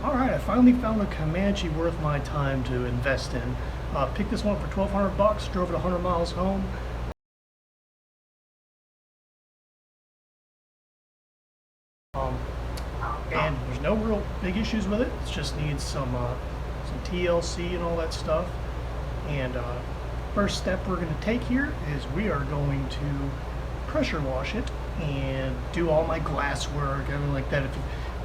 Alright, I finally found a Comanche worth my time to invest in. Picked this one up for 1,200 bucks, drove it 100 miles home. And there's no real big issues with it. It just needs some TLC and all that stuff. And first step we're going to take here is we are going to pressure wash it and do all my glass work, everything like that. If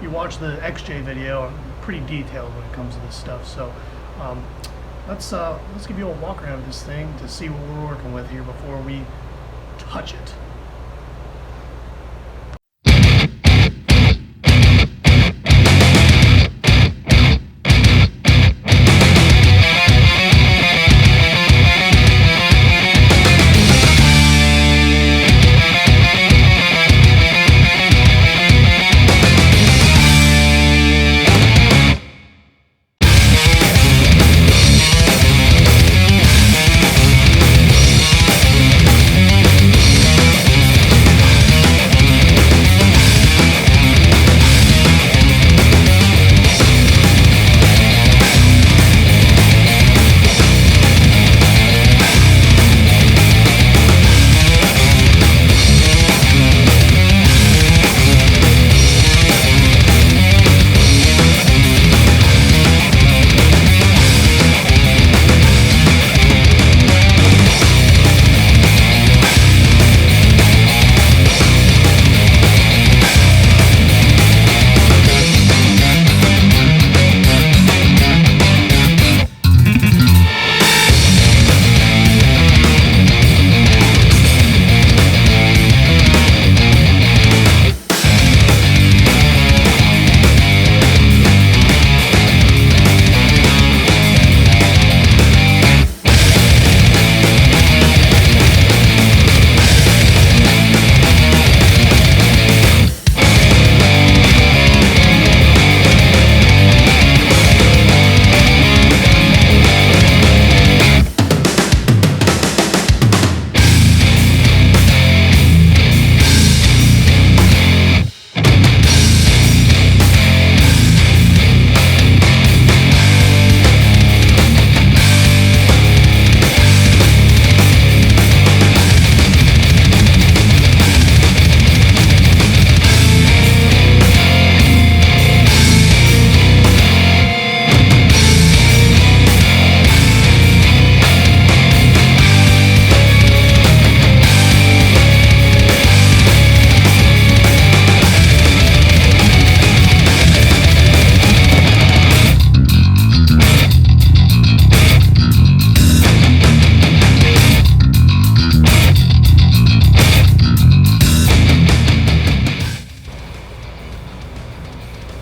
you watch the XJ video, I'm pretty detailed when it comes to this stuff. So let's give you a walk around of this thing to see what we're working with here before we touch it.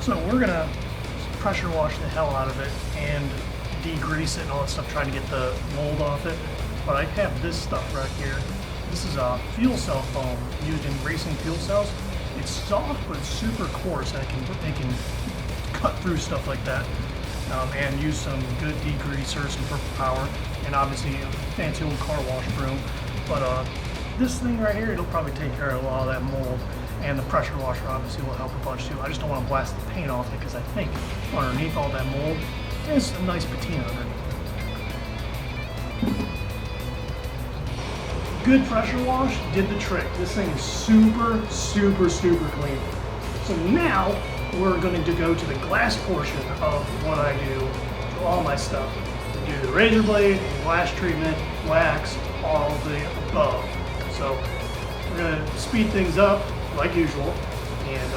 So we're gonna pressure wash the hell out of it and degrease it and all that stuff, trying to get the mold off it. But I have this stuff right here. This is a fuel cell foam used in racing fuel cells. It's soft, but it's super coarse, and it can cut through stuff like that. And use some good degreaser, some purple power, and obviously a fancy old car wash broom. But this thing right here, it'll probably take care of a lot of that mold. And the pressure washer obviously will help a bunch too. I just don't want to blast the paint off it because I think underneath all that mold is a nice patina underneath. Good pressure wash did the trick. This thing is super, super, super clean. So now we're going to go to the glass portion of what I do to all my stuff. I do the razor blade, glass treatment, wax, all the above. So we're going to speed things up like usual and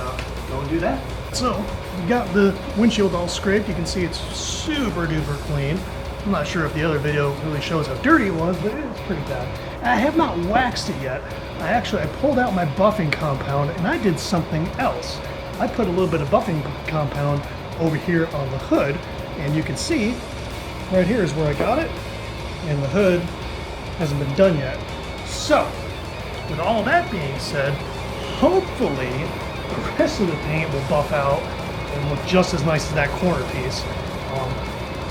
go and do that. So we got the windshield all scraped. You can see it's super duper clean. I'm not sure if the other video really shows how dirty it was, but it's pretty bad. I have not waxed it yet. I pulled out my buffing compound and I did something else. I put a little bit of buffing compound over here on the hood, and you can see right here is where I got it, and the hood hasn't been done yet. So with all that being said, hopefully the rest of the paint will buff out and look just as nice as that corner piece.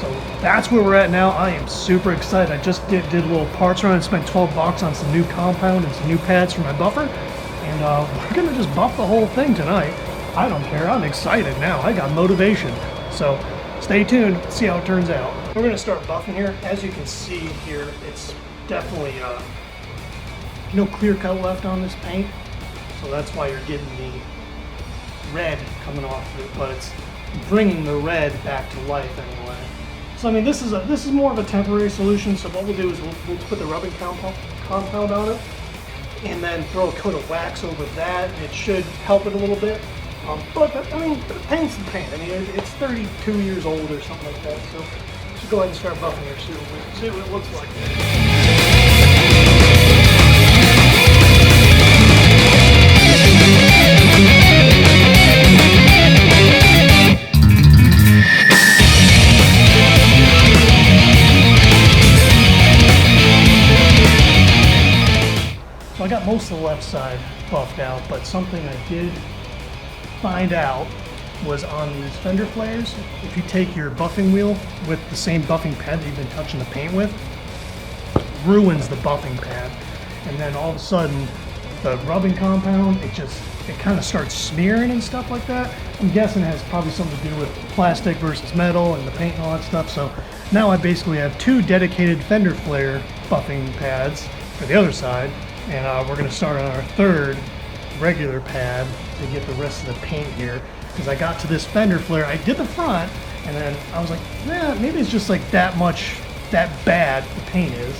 So that's where we're at now. I am super excited. I just did a little parts run and spent 12 bucks on some new compound and some new pads for my buffer. And we're gonna just buff the whole thing tonight. I don't care. I'm excited now. I got motivation. So stay tuned. See how it turns out. We're going to start buffing here. As you can see here, it's definitely no clear coat left on this paint. So that's why you're getting the red coming off of it, but it's bringing the red back to life anyway. So I mean, this is more of a temporary solution. So what we'll do is we'll put the rubbing compound on it, and then throw a coat of wax over that, and it should help it a little bit. But I mean, the paint's the paint. I mean, it's 32 years old or something like that. So just go ahead and start buffing here, see what it looks like. So I got most of the left side buffed out, but something I did find out was on these fender flares, if you take your buffing wheel with the same buffing pad that you've been touching the paint with, it ruins the buffing pad. And then all of a sudden, the rubbing compound, it kind of starts smearing and stuff like that. I'm guessing it has probably something to do with plastic versus metal and the paint and all that stuff. So now I basically have two dedicated fender flare buffing pads for the other side. And we're going to start on our third regular pad to get the rest of the paint here. Because I got to this fender flare, I did the front, and then I was like, maybe it's just like that bad the paint is.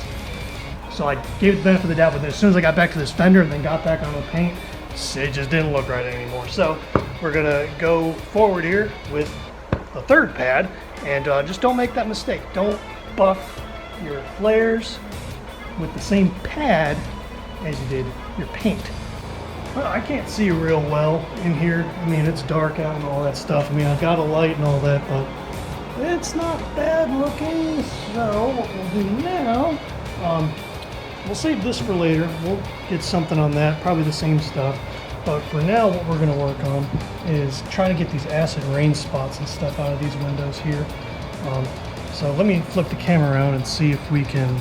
So I gave it the benefit of the doubt, but then as soon as I got back to this fender and then got back on the paint, it just didn't look right anymore. So we're going to go forward here with the third pad, and just don't make that mistake. Don't buff your flares with the same pad as you did your paint. Well, I can't see real well in here. I mean, it's dark out and all that stuff. I mean, I've got a light and all that, but it's not bad looking. So what we'll do now, we'll save this for later. We'll get something on that, probably the same stuff. But for now, what we're going to work on is try to get these acid rain spots and stuff out of these windows here. So let me flip the camera around and see if we can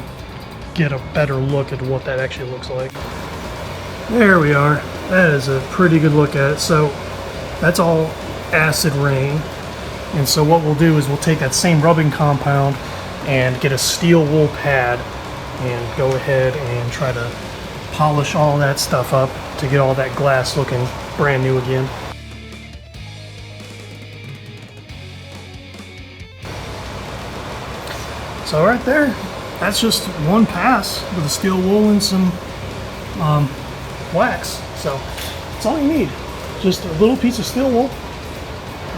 get a better look at what that actually looks like. There we are. That is a pretty good look at it. So that's all acid rain. And so what we'll do is we'll take that same rubbing compound and get a steel wool pad and go ahead and try to polish all that stuff up to get all that glass looking brand new again. So right there, that's just one pass with a steel wool and some wax. So that's all you need. Just a little piece of steel wool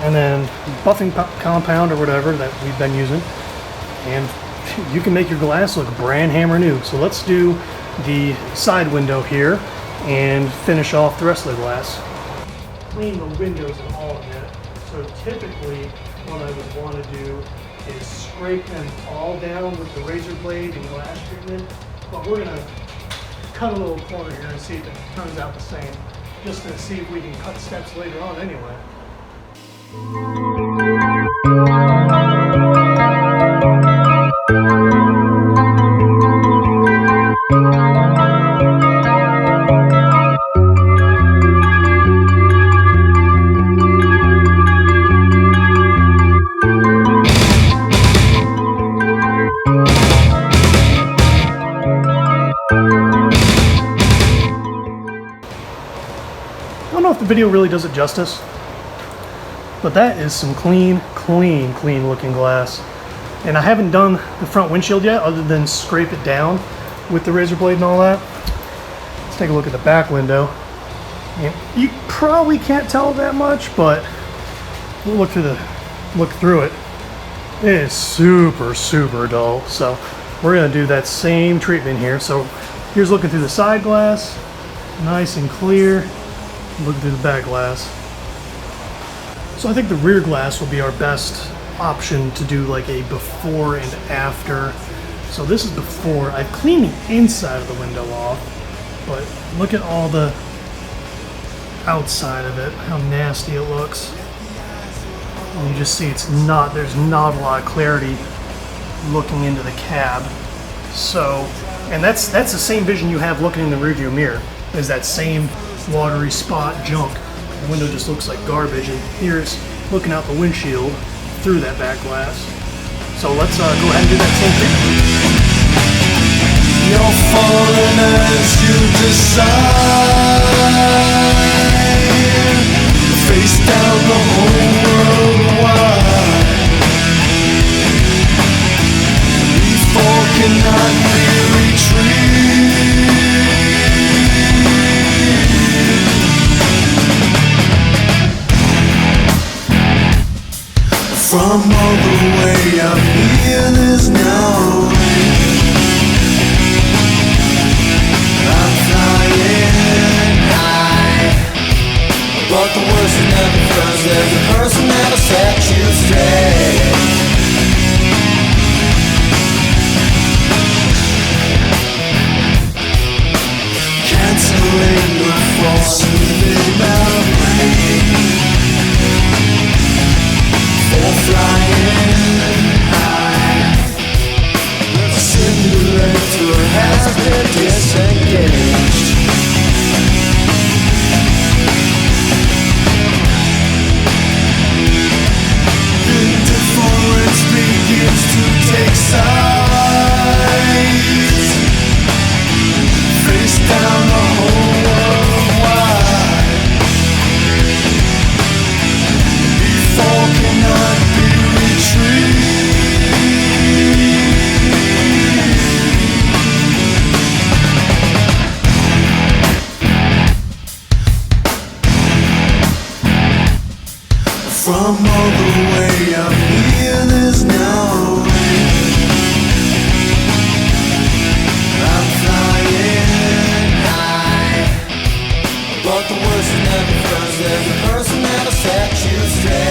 and then buffing compound or whatever that we've been using, and you can make your glass look brand hammer new. So let's do the side window here and finish off the rest of the glass. Clean the windows and all of that. So typically what I would want to do is scrape them all down with the razor blade and glass treatment, but we're going to cut a little corner here and see if it turns out the same, just to see if we can cut steps later on anyway. I don't know if the video really does it justice, but that is some clean looking glass. And I haven't done the front windshield yet other than scrape it down with the razor blade and all that. Let's take a look at the back window. And you probably can't tell that much, but we'll look through it. It is super dull. So we're gonna do that same treatment here. So here's looking through the side glass, nice and clear. Looking through the back glass. So I think the rear glass will be our best option to do like a before and after. So this is before. I've cleaned the inside of the window off, but look at all the outside of it, how nasty it looks. And you just see there's not a lot of clarity looking into the cab. So, and that's the same vision you have looking in the rearview mirror, is that same watery spot junk. The window just looks like garbage, and here it's looking out the windshield through that back glass. So let's go ahead and do that same thing. You're falling as you decide, face down the whole world wide. Before cannot be retrieved. From all the way up here, there's no way. I'm flying high, but the worst is never first. There's a person that'll set you straight. Canceling the false soothing memory. For flying high, the simulator has been disengaged. Indifference begins to take sides, face down the whole world wide. Before cannot be from all the way up here, there's no way. I'm flying high, but the worst is never first. There's a person that'll set you straight.